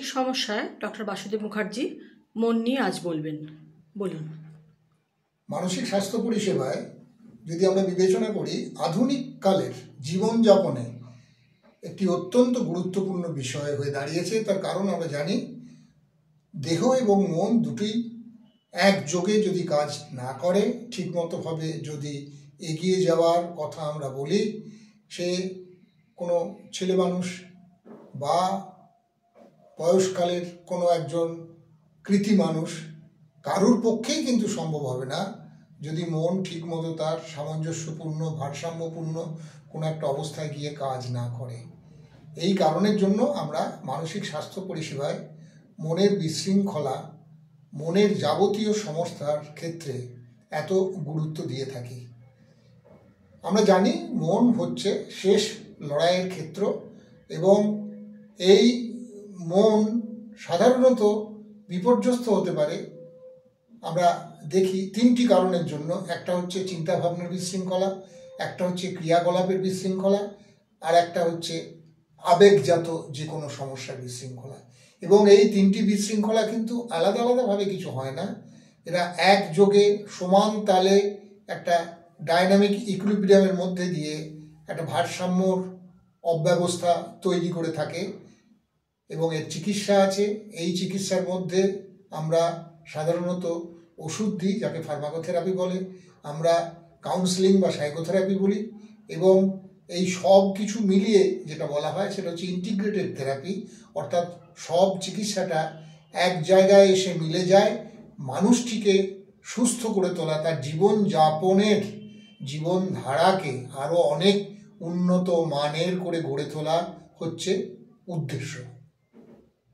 মানসিক সমস্যায় ডক্টর বাসুদেব মুখার্জি মন নিয়ে আজ বলবেন। বলুন। মানসিক স্বাস্থ্য পরিষেবায় যদি আমরা বিবেচনা করি, আধুনিক কালের জীবনযাপনে একটি অত্যন্ত গুরুত্বপূর্ণ বিষয় হয়ে দাঁড়িয়েছে। তার কারণ আমরা জানি, দেহ এবং মন দুটি একযোগে যদি কাজ না করে, ঠিকমতোভাবে যদি এগিয়ে যাওয়ার কথা আমরা বলি, সে কোনো ছেলে মানুষ বা বয়সকালের কোনো একজন কৃতি মানুষ কারুর পক্ষেই কিন্তু সম্ভব হবে না যদি মন ঠিকমতো তার সামঞ্জস্যপূর্ণ ভারসাম্যপূর্ণ কোনো একটা অবস্থায় গিয়ে কাজ না করে। এই কারণের জন্য আমরা মানসিক স্বাস্থ্য পরিষেবায় মনের বিশৃঙ্খলা, মনের যাবতীয় সমস্যার ক্ষেত্রে এত গুরুত্ব দিয়ে থাকি। আমরা জানি মন হচ্ছে শেষ লড়াইয়ের ক্ষেত্র এবং এই মন সাধারণত বিপর্যস্ত হতে পারে আমরা দেখি তিনটি কারণের জন্য। একটা হচ্ছে চিন্তাভাবনার বিশৃঙ্খলা, একটা হচ্ছে ক্রিয়াকলাপের বিশৃঙ্খলা, আর একটা হচ্ছে আবেগজাত যে কোনো সমস্যার বিশৃঙ্খলা। এবং এই তিনটি বিশৃঙ্খলা কিন্তু আলাদা আলাদাভাবে কিছু হয় না, এরা একযোগে সমান তালে একটা ডাইনামিক ইকুইলিব্রিয়ামের মধ্যে দিয়ে একটা ভারসাম্যর অব্যবস্থা তৈরি করে থাকে এবং এর চিকিৎসা আছে। এই চিকিৎসার মধ্যে আমরা সাধারণত ওষুধ দিই, যাকে ফার্মাকোথেরাপি বলে, আমরা কাউন্সেলিং বা সাইকোথেরাপি বলি, এবং এই সব কিছু মিলিয়ে যেটা বলা হয় সেটা হচ্ছে ইন্টিগ্রেটেড থেরাপি। অর্থাৎ সব চিকিৎসাটা এক জায়গায় এসে মিলে যায়, মানুষটিকে সুস্থ করে তোলা, তার জীবনযাপনের জীবনধারাকে আরও অনেক উন্নত মানের করে গড়ে তোলা হচ্ছে উদ্দেশ্য।